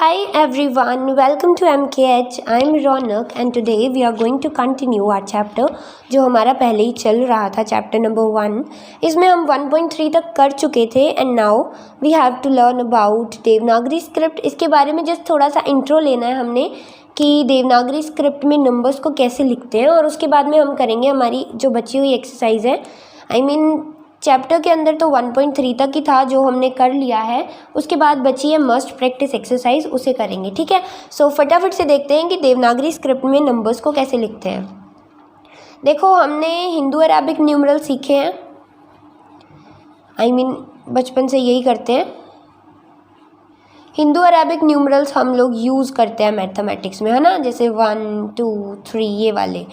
Hi everyone, welcome to MKH. I'm Ronak and today we are going to continue our chapter जो हमारा पहले ही चल रहा था चैप्टर नंबर 1। इसमें हम 1.3 तक कर चुके थे and now we have to learn about Devanagari script. इसके बारे में जस्ट थोड़ा सा इंट्रो लेना है हमने कि देवनागरी स्क्रिप्ट में नंबर्स को कैसे लिखते हैं और उसके बाद में हम करेंगे हमारी जो बची हुई एक्सरसाइज है। चैप्टर के अंदर तो 1.3 तक ही था जो हमने कर लिया है, उसके बाद बची है मस्ट प्रैक्टिस एक्सरसाइज, उसे करेंगे। ठीक है, सो फटाफट से देखते हैं कि देवनागरी स्क्रिप्ट में नंबर्स को कैसे लिखते हैं। देखो, हमने हिंदू अरेबिक न्यूमरल सीखे हैं, बचपन से यही करते हैं। हिंदू अरेबिक न्यूमरल्स हम लोग यूज़ करते हैं मैथमेटिक्स में, है ना, जैसे 1 2 3 ये वाले।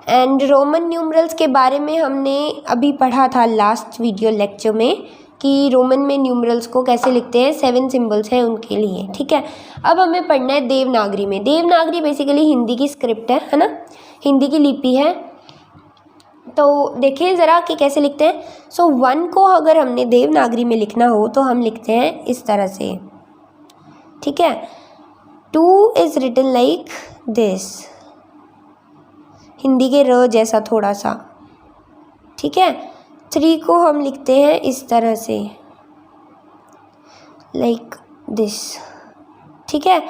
एंड रोमन न्यूमरल्स के बारे में हमने अभी पढ़ा था लास्ट वीडियो लेक्चर में कि रोमन में न्यूमरल्स को कैसे लिखते हैं, 7 सिंबल्स हैं उनके लिए। ठीक है, अब हमें पढ़ना है देवनागरी में। देवनागरी बेसिकली हिंदी की स्क्रिप्ट है ना, हिंदी की लिपि है। तो देखिए ज़रा कि कैसे लिखते हैं। सो 1 को अगर हमने देवनागरी में लिखना हो तो हम लिखते हैं इस तरह से। ठीक है, 2 is written like this, Hindi के र जैसा थोड़ा सा। ठीक है, 3 को हम लिखते हैं इस तरह से, लाइक दिस। ठीक है,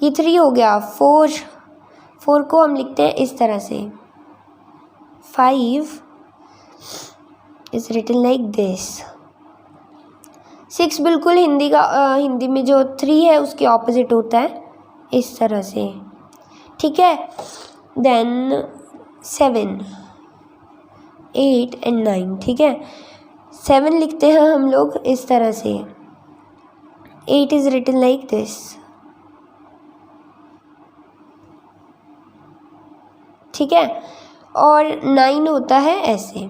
ये 3 हो गया। 4 को हम लिखते हैं इस तरह से। 5 इज रिटन लाइक दिस। 6 बिल्कुल हिंदी में जो 3 है उसके ऑपोजिट होता है, इस तरह से। ठीक है, देन 7 8 एंड 9। ठीक है, 7 लिखते हैं हम लोग इस तरह से। 8 इज रिटन लाइक दिस। ठीक है, और 9 होता है ऐसे।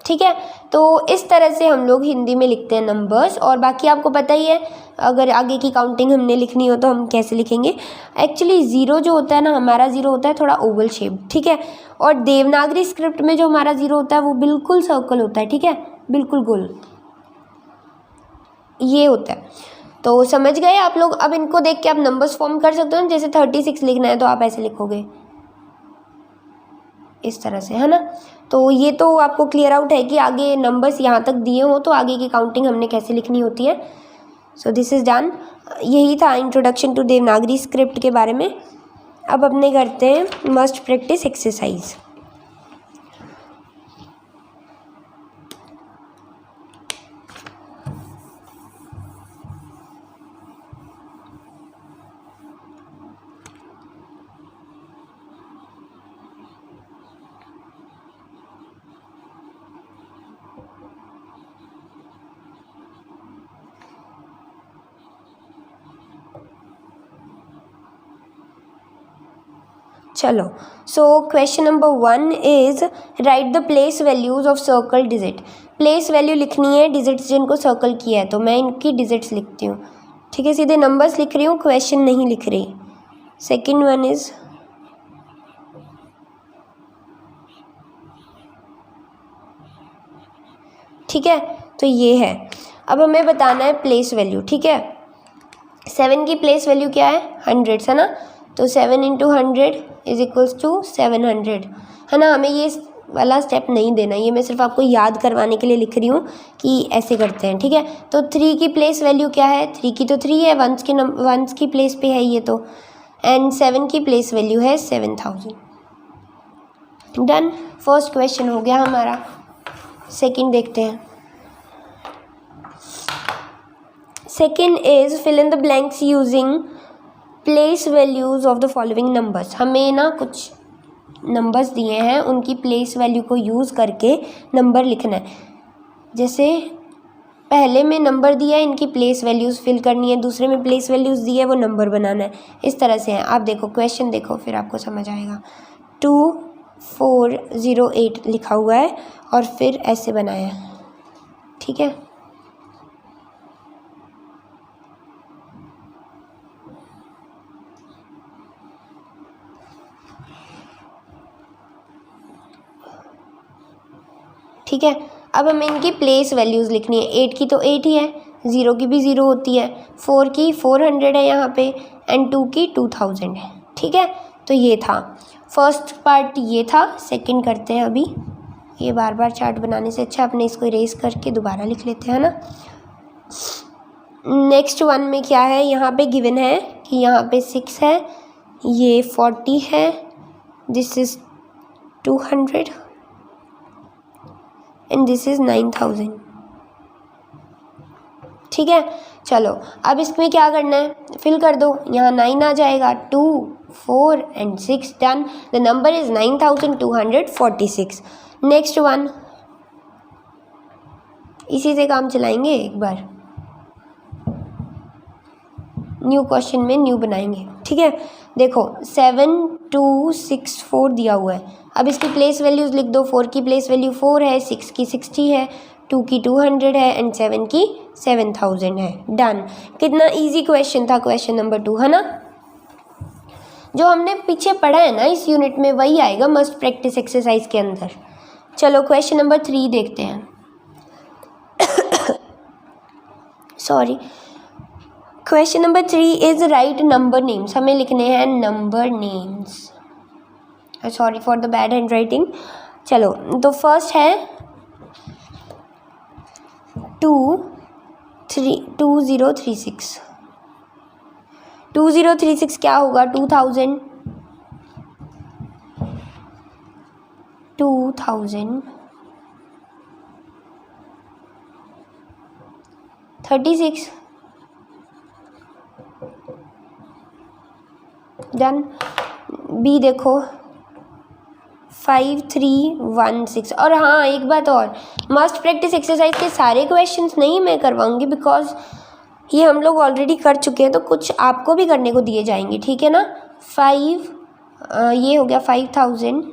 ठीक है, तो इस तरह से हम लोग हिंदी में लिखते हैं नंबर्स। और बाकी आपको पता ही है, अगर आगे की काउंटिंग हमने लिखनी हो तो हम कैसे लिखेंगे। एक्चुअली 0 जो होता है ना, हमारा 0 होता है थोड़ा ओवल शेप। ठीक है, और देवनागरी स्क्रिप्ट में जो हमारा 0 होता है वो बिल्कुल सर्कल होता है। ठीक है, बिल्कुल गोल ये होता है। तो समझ गए आप लोग। अब इनको देख के आप नंबर्स फॉर्म कर सकते हो। जैसे 36 लिखना है तो आप ऐसे लिखोगे इस तरह से, है ना। तो ये तो आपको क्लियर आउट है कि आगे नंबर्स यहाँ तक दिए हो तो आगे की काउंटिंग हमने कैसे लिखनी होती है। So this is done. यही था इंट्रोडक्शन टू देवनागरी स्क्रिप्ट के बारे में। अब अपने करते हैं मस्ट प्रैक्टिस एक्सरसाइज। चलो, so question number 1 is write the place values of circle digit. Place value लिखनी है डिजिट्स जिनको सर्कल किया है, तो मैं इनकी डिजिट्स लिखती हूँ। ठीक है, सीधे नंबर्स लिख रही हूँ, क्वेश्चन नहीं लिख रही। सेकेंड वन इज ठीक है, तो ये है। अब हमें बताना है प्लेस वैल्यू। ठीक है, 7 की प्लेस वैल्यू क्या है, 100 है ना। तो 7 × 100 इज इक्वल्स टू 700, है ना। हमें ये वाला स्टेप नहीं देना, ये मैं सिर्फ आपको याद करवाने के लिए लिख रही हूँ कि ऐसे करते हैं। ठीक है, तो 3 की प्लेस वैल्यू क्या है, 3 की तो 3 है, वंस की प्लेस पे है ये तो। एंड 7 की प्लेस वैल्यू है 7000। डन, फर्स्ट क्वेश्चन हो गया हमारा। सेकंड देखते हैं। Second is fill in the blanks using place values of the following numbers. हमें ना कुछ नंबर्स दिए हैं, उनकी प्लेस वैल्यू को यूज़ करके नंबर लिखना है। जैसे पहले में नंबर दिया है, इनकी प्लेस वैल्यूज़ फिल करनी है, दूसरे में प्लेस वैल्यूज़ दी है, वो नंबर बनाना है। इस तरह से है। आप देखो क्वेश्चन देखो, फिर आपको समझ आएगा। 2408 लिखा हुआ है और फिर ऐसे बनाया है। ठीक है, ठीक है, अब हमें इनकी प्लेस वैल्यूज़ लिखनी है। 8 की तो 8 ही है, ज़ीरो की भी ज़ीरो होती है, 4 की 400 है यहाँ पे, एंड 2 की 2000 है। ठीक है, तो ये था फर्स्ट पार्ट, ये था। सेकंड करते हैं अभी। ये बार बार चार्ट बनाने से अच्छा अपने इसको इरेज करके दोबारा लिख लेते हैं ना। नेक्स्ट वन में क्या है, यहाँ पे गिवन है कि यहाँ पे 6 है, ये 40 है, this is 200 and this is 9000। ठीक है, चलो अब इसमें क्या करना है, फिल कर दो। यहाँ 9 आ जाएगा, 2 4 and 6, done. The number is 9246। Next one, इसी से काम चलाएंगे एक बार, न्यू क्वेश्चन में न्यू बनाएंगे। ठीक है, देखो 7264 दिया हुआ है। अब इसकी प्लेस वैल्यूज़ लिख दो। 4 की प्लेस वैल्यू 4 है, 6 की 60 है, 2 की 200 है एंड 7 की 7000 है। डन। कितना इजी क्वेश्चन था, क्वेश्चन नंबर 2, है ना। जो हमने पीछे पढ़ा है ना इस यूनिट में वही आएगा मस्ट प्रैक्टिस एक्सरसाइज के अंदर। चलो क्वेश्चन नंबर 3 देखते हैं। Sorry, question number 3 is right number names. हमें लिखने हैं number names. Sorry for the bad hand writing. चलो तो फर्स्ट है 2036। 2036 क्या होगा, 2000 36 डन। बी देखो 5316। और हाँ एक बात और, मस्ट प्रैक्टिस एक्सरसाइज के सारे क्वेश्चंस नहीं मैं करवाऊंगी बिकॉज ये हम लोग ऑलरेडी कर चुके हैं, तो कुछ आपको भी करने को दिए जाएंगे। ठीक है ना। ये हो गया 5316।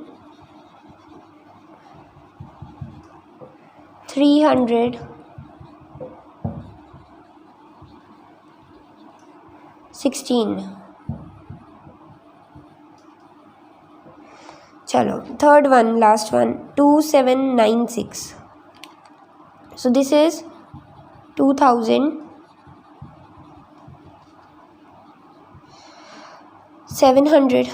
चलो third one, last one, 2796। So this is 2792।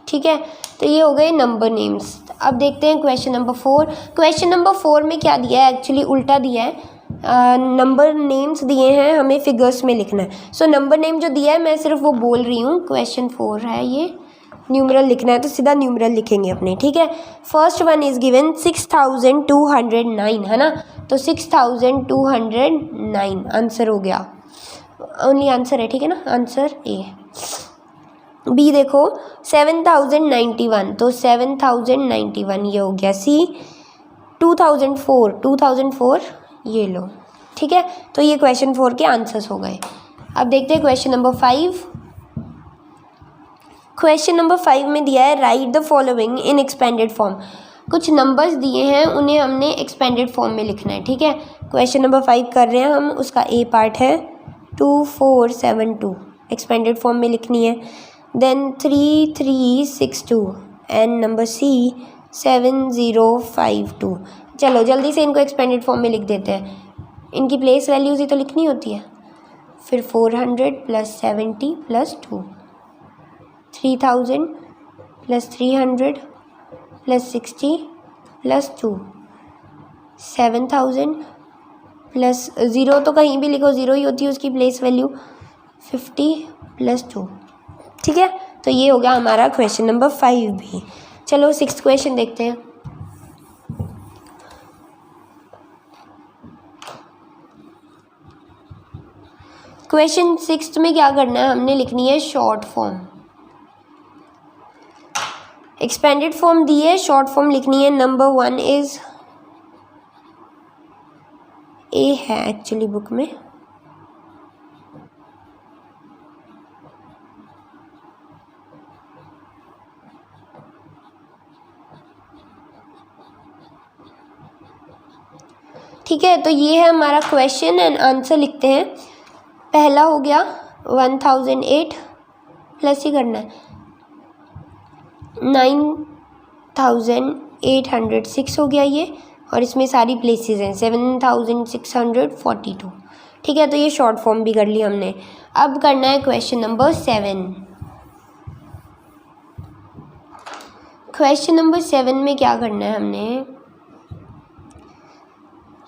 ठीक है, तो ये हो गए नंबर नेम्स। अब देखते हैं क्वेश्चन नंबर 4। क्वेश्चन नंबर 4 में क्या दिया है, एक्चुअली उल्टा दिया है। नंबर नेम्स दिए हैं, हमें फिगर्स में लिखना है। सो नंबर नेम जो दिया है मैं सिर्फ वो बोल रही हूँ। क्वेश्चन 4 है ये, न्यूमरल लिखना है तो सीधा न्यूमरल लिखेंगे अपने। ठीक है, फर्स्ट वन इज गिवन 6209, है ना। तो 6209 आंसर हो गया, ओनली आंसर है। ठीक है ना, आंसर ए। बी देखो 7091, तो 7091 ये हो गया सी। 2004 ये लो। ठीक है, तो ये क्वेश्चन 4 के आंसर्स हो गए। अब देखते हैं क्वेश्चन नंबर 5। क्वेश्चन नंबर 5 में दिया है right the following in expanded form. कुछ नंबर्स दिए हैं, उन्हें हमने एक्सपेंडेड फॉर्म में लिखना है। ठीक है, क्वेश्चन नंबर 5 कर रहे हैं हम। उसका ए पार्ट है 2472, एक्सपेंडेड फॉर्म में लिखनी है। Then 3362 and number C 7052। चलो जल्दी से इनको एक्सपेंडेड फॉर्म में लिख देते हैं, इनकी प्लेस वैल्यूज़ ही तो लिखनी होती है। फिर 400 + 70 + 2, 3000 + 300 + 60 + 2, 7000 प्लस ज़ीरो, तो कहीं भी लिखो ज़ीरो ही होती है उसकी प्लेस वैल्यू, 50 + 2। ठीक है, तो ये हो गया हमारा क्वेश्चन नंबर 5 भी। चलो 6th क्वेश्चन देखते हैं। क्वेश्चन 6th में क्या करना है, हमने लिखनी है शॉर्ट फॉर्म। एक्सपेंडेड फॉर्म दी है, शॉर्ट फॉर्म लिखनी है। नंबर 1 इज ए है एक्चुअली बुक में। ठीक है, तो ये है हमारा क्वेश्चन एंड आंसर लिखते हैं। पहला हो गया 1008 प्लस ही करना है, 9806 हो गया ये, और इसमें सारी प्लेसेस हैं 7642। ठीक है, तो ये शॉर्ट फॉर्म भी कर ली हमने। अब करना है क्वेश्चन नंबर 7। क्वेश्चन नंबर 7 में क्या करना है हमने,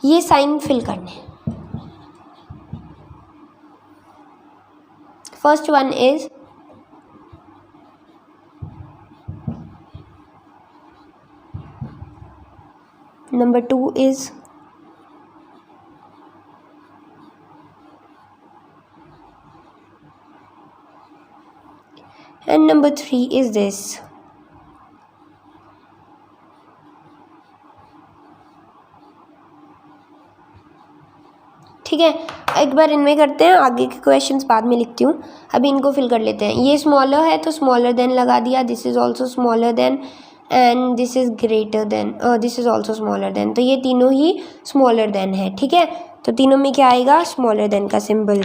ये साइन फिल करने हैं। First one is number 2 is and number 3 is this। ठीक है, एक बार इनमें करते हैं, आगे के क्वेश्चंस बाद में लिखती हूँ, अभी इनको फिल कर लेते हैं। ये स्मॉलर है तो स्मॉलर देन लगा दिया, this is also smaller than, and this is greater than, this is also smaller than, तो ये तीनों ही स्मॉलर देन है। ठीक है, तो तीनों में क्या आएगा, स्मॉलर देन का सिंबल।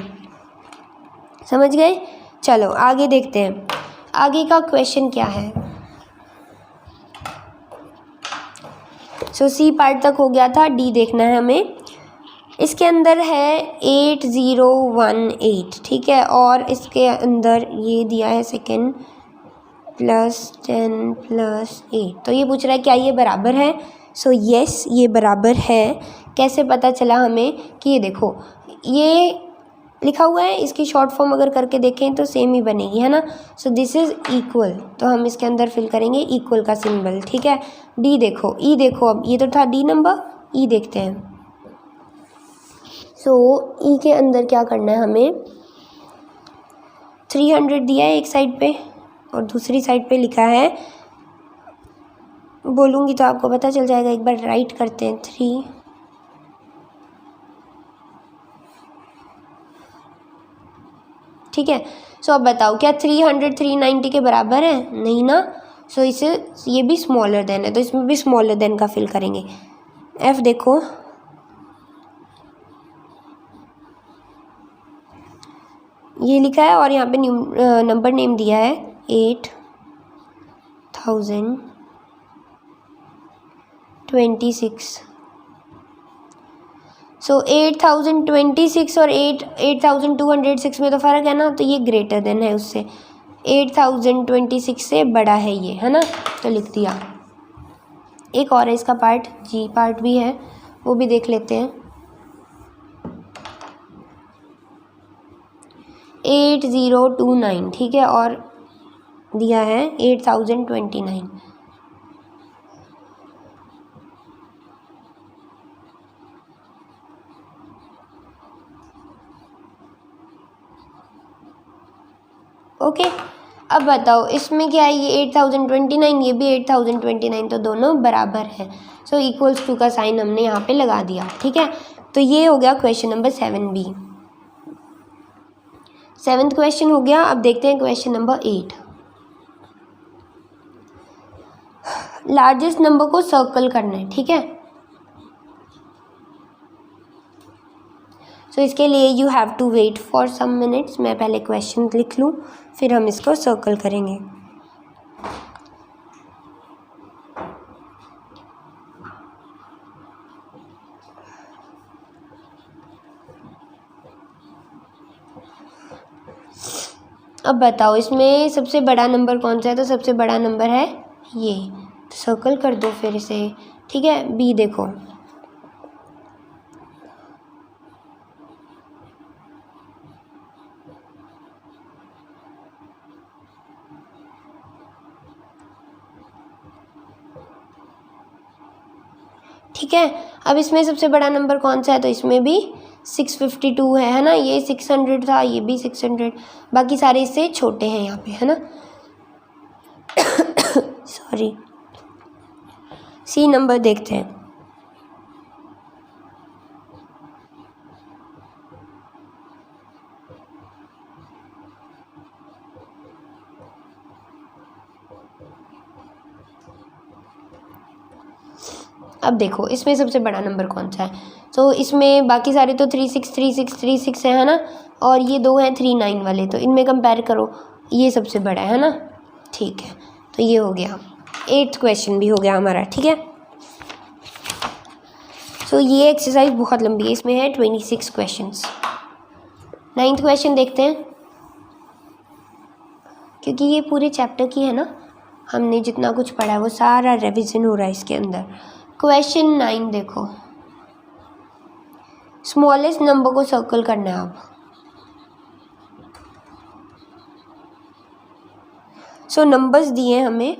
समझ गए? चलो आगे देखते हैं, आगे का क्वेश्चन क्या है। सो सी पार्ट तक हो गया था, डी देखना है हमें। इसके अंदर है 8018, ठीक है, और इसके अंदर ये दिया है सेकेंड +10 +8, तो ये पूछ रहा है क्या ये बराबर है। सो यस, ये बराबर है। कैसे पता चला हमें कि ये देखो ये लिखा हुआ है, इसकी शॉर्ट फॉर्म अगर करके देखें तो सेम ही बनेगी, है ना। सो दिस इज़ इक्वल, तो हम इसके अंदर फिल करेंगे इक्वल का सिंबल। ठीक है, डी देखो, ई देखो, अब ये तो था डी नंबर, ई देखते हैं। सो ई के अंदर क्या करना है हमें, 300 दिया है एक साइड पे और दूसरी साइड पे लिखा है, बोलूँगी तो आपको पता चल जाएगा, एक बार राइट करते हैं 3। ठीक है, सो अब बताओ क्या 300 390 के बराबर है? नहीं ना। सो इसे, ये भी स्मॉलर देन है तो इसमें भी स्मॉलर देन का फिल करेंगे। एफ देखो, ये लिखा है और यहाँ पे नंबर नेम दिया है 8026। सो 8026 और 8206 में तो फ़र्क है ना, तो ये ग्रेटर देन है उससे, 8026 से बड़ा है ये, है ना, तो लिख दिया। एक और है इसका पार्ट, जी पार्ट भी है, वो भी देख लेते हैं। 8029, ठीक है, और दिया है 8029। ओके, अब बताओ इसमें क्या है, ये 8029, ये भी 8029, तो दोनों बराबर है। सो इक्वल्स टू का साइन हमने यहाँ पे लगा दिया। ठीक है, तो ये हो गया question number 7B। 7th question हो गया। अब देखते हैं क्वेश्चन नंबर 8। लार्जेस्ट नंबर को सर्कल करना है। ठीक है, सो इसके लिए you have to wait for some minutes. मैं पहले क्वेश्चन लिख लूँ, फिर हम इसको सर्कल करेंगे। अब बताओ इसमें सबसे बड़ा नंबर कौन सा है, तो सबसे बड़ा नंबर है ये, तो सर्कल कर दो फिर इसे। ठीक है, बी देखो, ठीक है, अब इसमें सबसे बड़ा नंबर कौन सा है, तो इसमें भी 652 है ना, ये 600 था, ये भी 600, बाकी सारे इससे छोटे हैं यहाँ पे, है ना। सॉरी, सी नंबर देखते हैं। अब देखो इसमें सबसे बड़ा नंबर कौन सा है, तो इसमें बाकी सारे तो 36 है ना, और ये दो हैं 39 वाले, तो इनमें कंपेयर करो, ये सबसे बड़ा है ना। ठीक है, तो ये हो गया 8th क्वेश्चन भी हो गया हमारा। ठीक है, तो ये एक्सरसाइज बहुत लंबी है, इसमें है 26 क्वेश्चंस। 9th क्वेश्चन देखते हैं, क्योंकि ये पूरे चैप्टर की है ना, हमने जितना कुछ पढ़ा है वो सारा रिवीजन हो रहा है इसके अंदर। क्वेश्चन 9 देखो, स्मॉलेस्ट नंबर को सर्कल करना है अब। सो नंबर्स दिए हमें,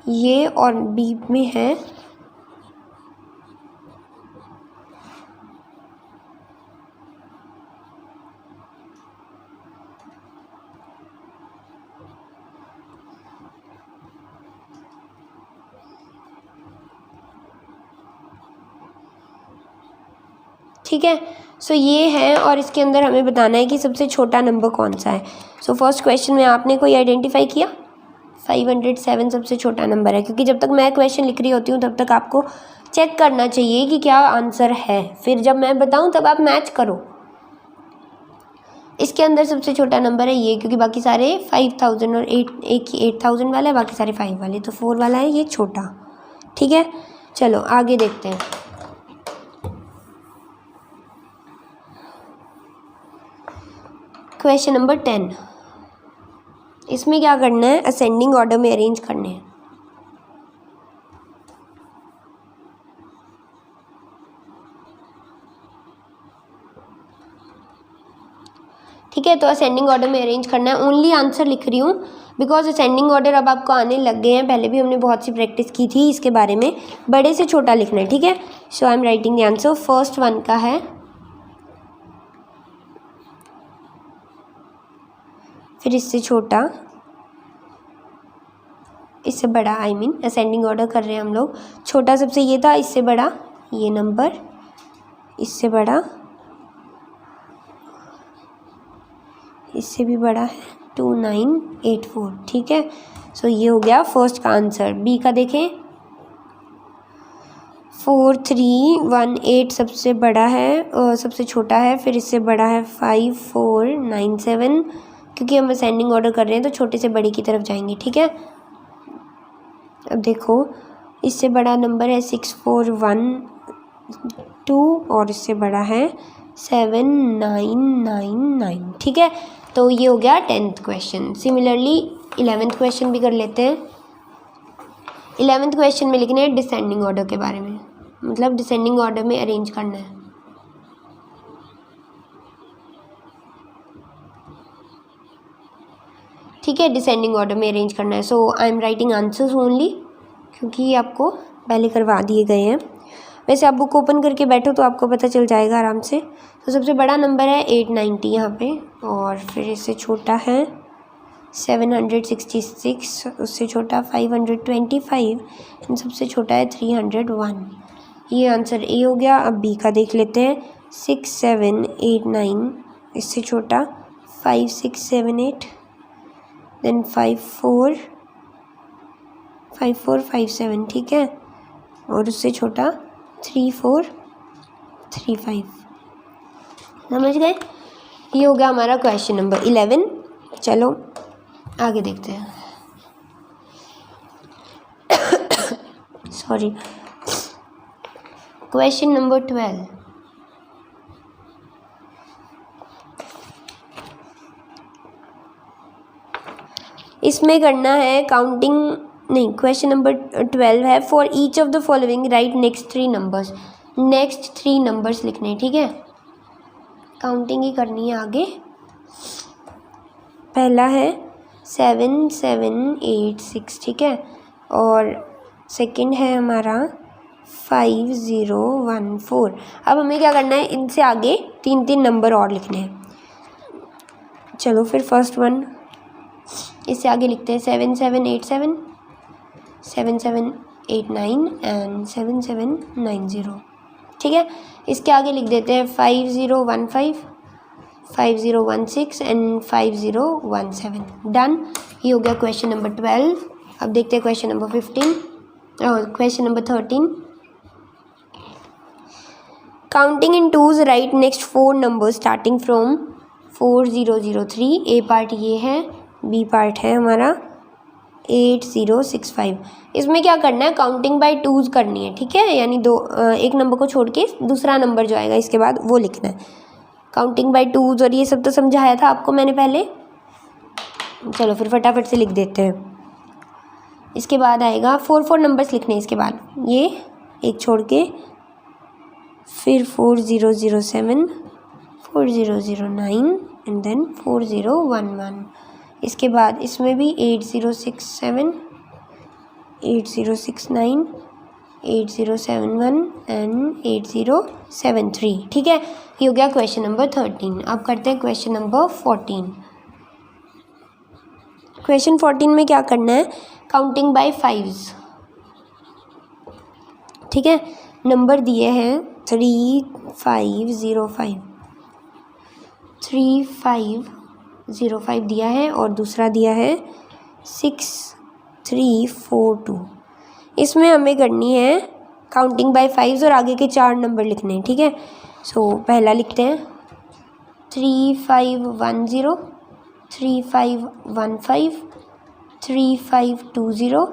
ये और बी में है ठीक है। सो ये है, और इसके अंदर हमें बताना है कि सबसे छोटा नंबर कौन सा है। सो फर्स्ट क्वेश्चन में आपने कोई आइडेंटिफाई किया, 507 सबसे छोटा नंबर है, क्योंकि जब तक मैं क्वेश्चन लिख रही होती हूँ तब तक आपको चेक करना चाहिए कि क्या आंसर है, फिर जब मैं बताऊँ तब आप मैच करो। इसके अंदर सबसे छोटा नंबर है ये, क्योंकि बाकी सारे 5000 और 8000 वाला है, बाकी सारे 5 वाले, तो 4 वाला है ये छोटा। ठीक है, चलो आगे देखते हैं। क्वेश्चन नंबर 10, इसमें क्या करना है, असेंडिंग ऑर्डर में अरेंज करने हैं। ठीक है, तो असेंडिंग ऑर्डर में अरेंज करना है। ओनली आंसर लिख रही हूँ बिकॉज असेंडिंग ऑर्डर अब आपको आने लग गए हैं, पहले भी हमने बहुत सी प्रैक्टिस की थी इसके बारे में। बड़े से छोटा लिखना है, ठीक है। So I am writing the answer. First one का है, फिर इससे छोटा, इससे बड़ा, आई मीन असेंडिंग ऑर्डर कर रहे हैं हम लोग। छोटा सबसे ये था, इससे बड़ा ये नंबर, इससे बड़ा, इससे भी बड़ा है 2984। ठीक है, सो ये हो गया फर्स्ट का आंसर। बी का देखें, 4318 सबसे बड़ा है और सबसे छोटा है, फिर इससे बड़ा है 5497, क्योंकि हम असेंडिंग ऑर्डर कर रहे हैं तो छोटे से बड़े की तरफ जाएंगे। ठीक है, अब देखो इससे बड़ा नंबर है 6412 और इससे बड़ा है 7999। ठीक है, तो ये हो गया 10th question. Similarly 11th question भी कर लेते हैं। 11th क्वेश्चन में लिखना है डिसेंडिंग ऑर्डर के बारे में, मतलब डिसेंडिंग ऑर्डर में अरेंज करना है। ठीक है, डिसेंडिंग ऑर्डर में अरेंज करना है। So I am writing answers only, क्योंकि ये आपको पहले करवा दिए गए हैं। वैसे आप बुक ओपन करके बैठो तो आपको पता चल जाएगा आराम से। तो सबसे बड़ा नंबर है 890 यहाँ पे, और फिर इससे छोटा है 766, उससे छोटा 525, एंड सबसे छोटा है 301। ये आंसर ए हो गया। अब बी का देख लेते हैं, 6789, इससे छोटा 5678, देन 5457। ठीक है, और उससे छोटा 3435। समझ गए? ये हो गया हमारा क्वेश्चन नंबर 11। चलो आगे देखते हैं। Sorry, question number 12। इसमें करना है काउंटिंग, नहीं, क्वेश्चन नंबर 12 है, for each of the following right next 3 numbers. Next 3 numbers लिखने हैं। ठीक है, काउंटिंग ही करनी है आगे। पहला है 7786। ठीक है, और सेकंड है हमारा 5014। अब हमें क्या करना है, इनसे आगे 3 नंबर और लिखने हैं। चलो फिर फर्स्ट वन, इससे आगे लिखते हैं 7787, 7789 एंड 7790। ठीक है। इसके आगे लिख देते हैं 5015, 5016 एंड 5017। डन। ये हो गया क्वेश्चन नंबर 12। अब देखते हैं क्वेश्चन नंबर 15 और question number 13। Counting in twos right next 4 number starting from 4003। A part ये है, बी पार्ट है हमारा 8065। इसमें क्या करना है, काउंटिंग बाय टूज करनी है, ठीक है। यानी एक नंबर को छोड़ के दूसरा नंबर जो आएगा इसके बाद वो लिखना है। काउंटिंग बाय टूज और ये सब तो समझाया था आपको मैंने पहले। चलो फिर फटाफट से लिख देते हैं। इसके बाद आएगा 4 नंबर्स लिखने। इसके बाद ये एक छोड़ के फिर 4007, 4009 एंड देन 4011। इसके बाद इसमें भी 8067, 8069, 8071 एंड 8073, ठीक है। ये हो गया क्वेश्चन नंबर 13। अब करते हैं क्वेश्चन नंबर 14। क्वेश्चन 14 में क्या करना है, काउंटिंग बाय फाइव्स, ठीक है। नंबर दिए हैं 3505, 3505 दिया है और दूसरा दिया है 6342। इसमें हमें करनी है काउंटिंग बाय फाइव्स और आगे के 4 नंबर लिखने हैं, ठीक है। सो पहला लिखते हैं 3510, 3515, 3520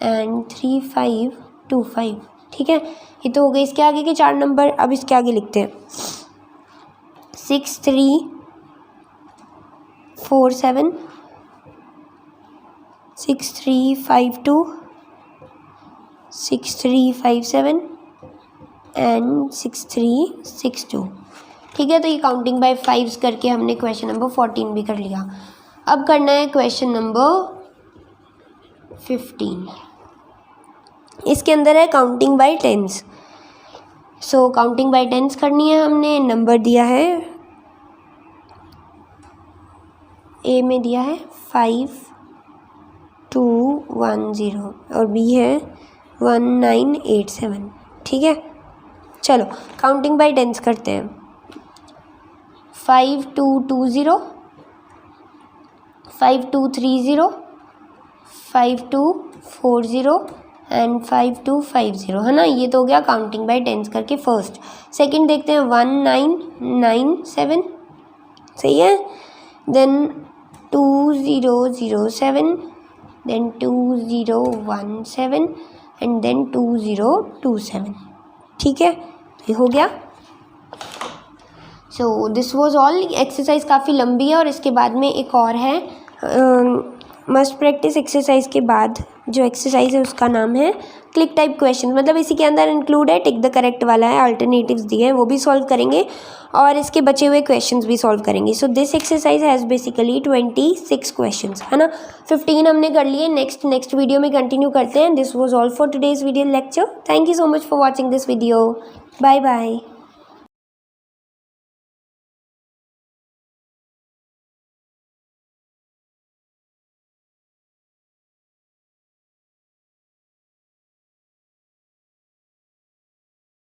एंड 3525, ठीक है। ये तो हो गए इसके आगे के 4 नंबर। अब इसके आगे लिखते हैं 6347, 6352, 6357 एंड 6362, ठीक है। तो ये काउंटिंग बाय फाइव्स करके हमने क्वेश्चन नंबर 14 भी कर लिया। अब करना है क्वेश्चन नंबर 15। इसके अंदर है काउंटिंग बाय टेंस। सो काउंटिंग बाय टेंस करनी है हमने। नंबर दिया है, ए में दिया है 5210 और बी है 1987, ठीक है। चलो काउंटिंग बाय टेंस करते हैं। 5220, 5230, 5240 एंड 5250, है ना। ये तो हो गया काउंटिंग बाय टेंस करके फर्स्ट। सेकंड देखते हैं 1997, सही है। देन 2007, देन 2017 एंड देन 2027, ठीक है। ये हो गया। So this was all. Exercise काफ़ी लंबी है और इसके बाद में एक और है मस्ट प्रैक्टिस एक्सरसाइज के बाद जो एक्सरसाइज है उसका नाम है क्लिक टाइप क्वेश्चन। मतलब इसी के अंदर इंक्लूड है टिक द करेक्ट वाला है, अल्टरनेटिव्स दिए हैं वो भी सॉल्व करेंगे और इसके बचे हुए क्वेश्चंस भी सॉल्व करेंगे। So this exercise has basically 26 questions, है ना। 15 हमने कर लिए। नेक्स्ट वीडियो में कंटिन्यू करते हैं। This was all for today's video lecture. Thank you so much for watching this video. Bye bye.